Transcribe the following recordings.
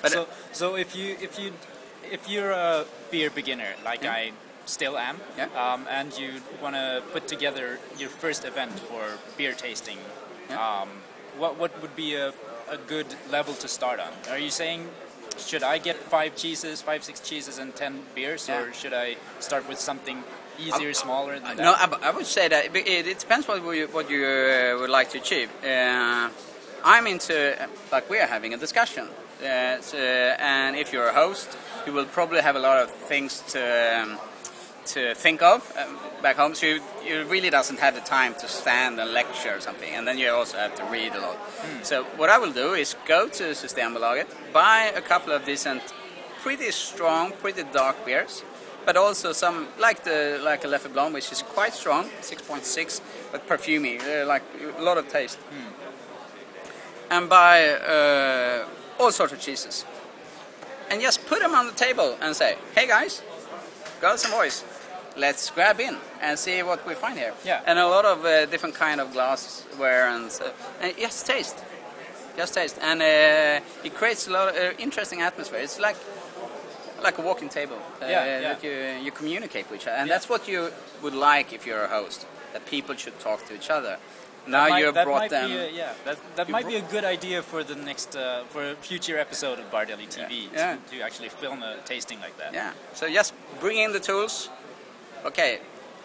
But so if you're a beer beginner, like I still am, and you want to put together your first event for beer tasting, what would be a good level to start on? Are you saying, should I get 5, 6 cheeses and 10 beers, or should I start with something easier, smaller than that? No, I would say that it depends what you would like to achieve. I'm into, like we are having a discussion, and if you're a host, you will probably have a lot of things to think of back home, so you really doesn't have the time to stand and lecture or something, and then you also have to read a lot. So what I will do is go to Systembolaget, buy a couple of decent, pretty strong, pretty dark beers, but also some like a Leffe Blonde, which is quite strong, 6.6, but perfumey, like a lot of taste. And buy all sorts of cheeses, and just put them on the table and say, "Hey guys, girls and boys, let's grab in and see what we find here." Yeah. And a lot of different kind of glassware and just taste, and it creates a lot of interesting atmosphere. It's like a walking table. That you communicate with each other, and that's what you would like if you're a host. That people should talk to each other. Now you brought them. That might be a good idea for the next for a future episode of Bardelli TV to actually film a tasting like that. Yeah. So just bring in the tools. Okay,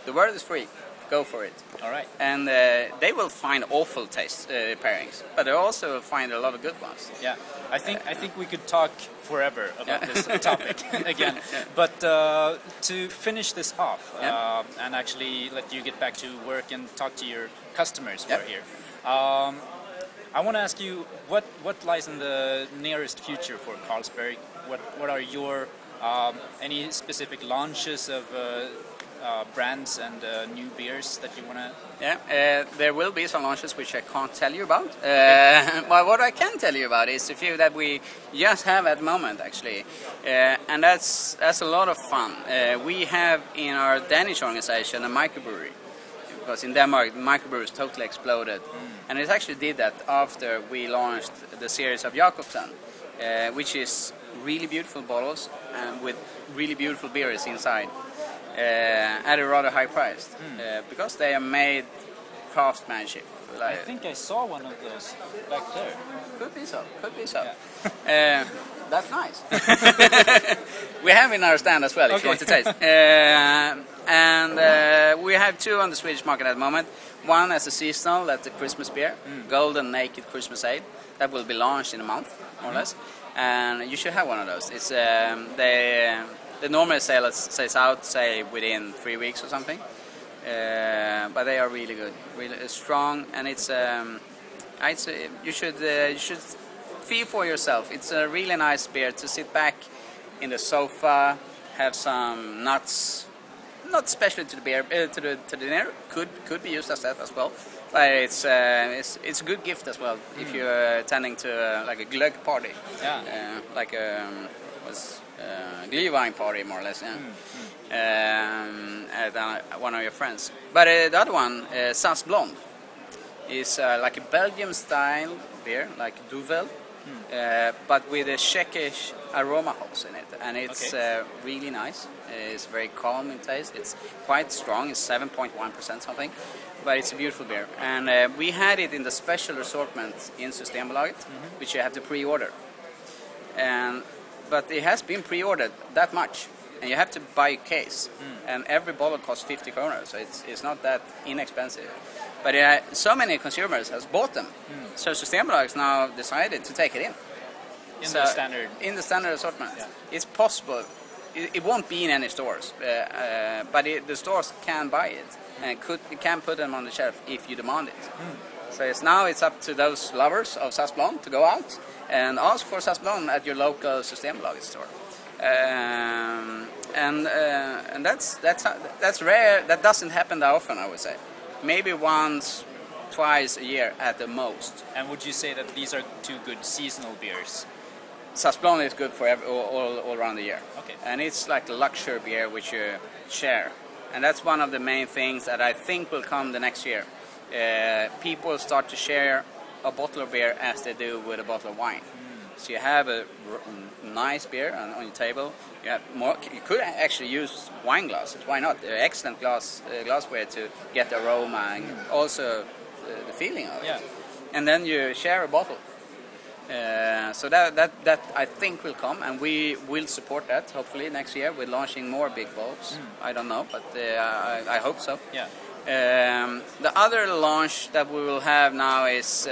the word is free. Go for it. All right. And they will find awful taste pairings, but they also find a lot of good ones. Yeah. I think we could talk forever about this topic again. But to finish this off and actually let you get back to work and talk to your customers who are here, I want to ask you what lies in the nearest future for Carlsberg. What are your any specific launches of brands and new beers that you want to? There will be some launches which I can't tell you about. But what I can tell you about is a few that we just have at the moment, actually, and that's a lot of fun. We have in our Danish organization a microbrewery, because in Denmark microbreweries totally exploded, and it actually did that after we launched the series of Jakobsen, which is really beautiful bottles and with really beautiful beers inside. At a rather high price, because they are made craftsmanship. I think I saw one of those back there. Could be so. Yeah. That's nice. We have in our stand as well, if you want to taste. And we have 2 on the Swedish market at the moment. One as a seasonal, that's the Christmas beer, Golden Naked Christmas Ale. That will be launched in a month, more or less. And you should have one of those. It's they normally sales out, say, within 3 weeks or something. But they are really good, really strong, and it's you should feel for yourself. It's a really nice beer to sit back in the sofa, have some nuts, not especially to the beer, to the dinner. Could be used as that as well. But it's a good gift as well if you're attending to like a glögg party, like a Glühwein party, more or less, at one of your friends. But the other one, Sass Blonde, is like a Belgium-style beer, like Duvel, but with a Czechish aroma hops in it, and it's really nice. It's very calm in taste. It's quite strong. It's 7.1% something, but it's a beautiful beer. And we had it in the special assortment in Systembolaget, which you have to pre-order. But it has been pre-ordered that much, and you have to buy a case, and every bottle costs 50 kronor, so it's not that inexpensive. But so many consumers has bought them, so Systembolaget now decided to take it in. In the standard assortment. Yeah. It's possible. It won't be in any stores, but the stores can buy it, and can put them on the shelf if you demand it. So it's up to those lovers of Sass Blonde to go out and ask for Sass Blonde at your local Systembolaget store. And that's rare. That doesn't happen that often, I would say. Maybe once, twice a year at the most. And would you say that these are 2 good seasonal beers? Sass Blonde is good for all around the year. Okay. And it's like a luxury beer which you share. And that's one of the main things that I think will come the next year. People start to share a bottle of beer as they do with a bottle of wine. So you have a nice beer on your table. You have more. You could actually use wine glasses. Why not? They're excellent glassware to get the aroma and also the feeling of it. Yeah. And then you share a bottle. So that I think will come, and we will support that hopefully next year with launching more big bulbs. I don't know, but I hope so. Yeah. The other launch that we will have now is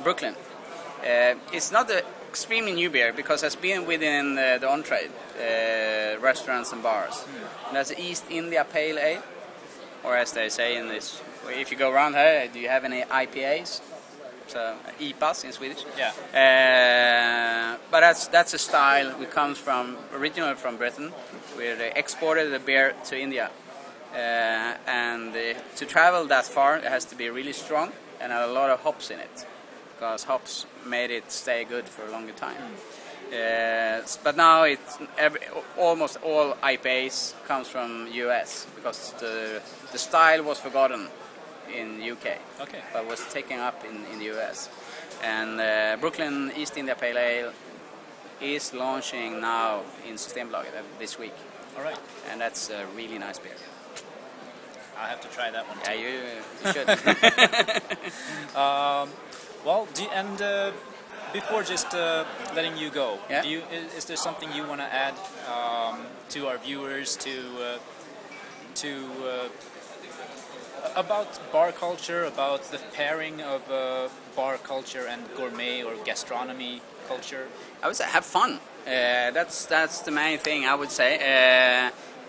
Brooklyn. It's not an extremely new beer because it's been within the on-trade restaurants and bars. And that's East India Pale Ale, or as they say in this, if you go around here, do you have any IPAs? So IPAs in Swedish. Yeah. But that's a style which comes from originally from Britain, where they exported the beer to India. And to travel that far, it has to be really strong and a lot of hops in it, because hops made it stay good for a longer time. But now almost all IPAs comes from US because the style was forgotten in UK, but was taken up in the US. And Brooklyn East India Pale Ale is launching now in Systembolaget this week. All right. And that's a really nice beer. I have to try that one too. Yeah, you should. Well, before just letting you go, yeah? Is there something you want to add to our viewers about bar culture, about the pairing of bar culture and gourmet or gastronomy culture? I would say have fun. That's the main thing I would say.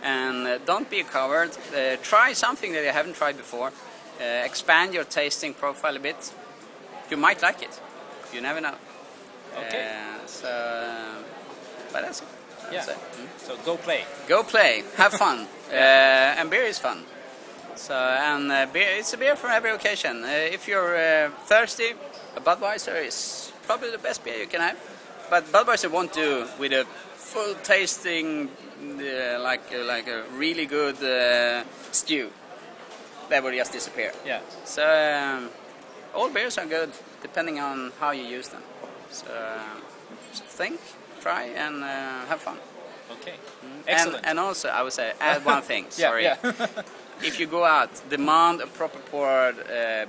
And don't be a coward. Try something that you haven't tried before. Expand your tasting profile a bit. You might like it. You never know. Okay. But that's it. Yeah. So go play. Go play. Have fun. And beer is fun. So beer, it's a beer for every occasion. If you're thirsty, a Budweiser is probably the best beer you can have. But Budweiser won't do with a full tasting, like a really good stew. That will just disappear. Yeah. So all beers are good depending on how you use them. So think, try, and have fun. Okay. Excellent. And also, I would say, add one thing. Sorry. Yeah. If you go out, demand a proper poured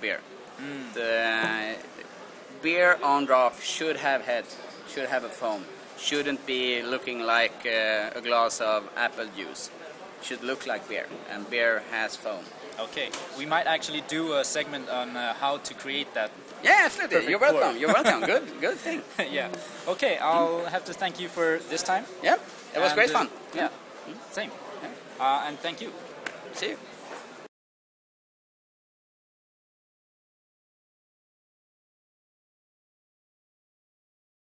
beer. The beer on draft should have head, should have a foam. Shouldn't be looking like a glass of apple juice. Should look like beer, and beer has foam. Okay, we might actually do a segment on how to create that. Yeah, absolutely. You're welcome. Pour. You're welcome. Good thing. Yeah. Okay, I'll have to thank you for this time. Yeah, it was great fun. Yeah, same. Yeah. And thank you. See you.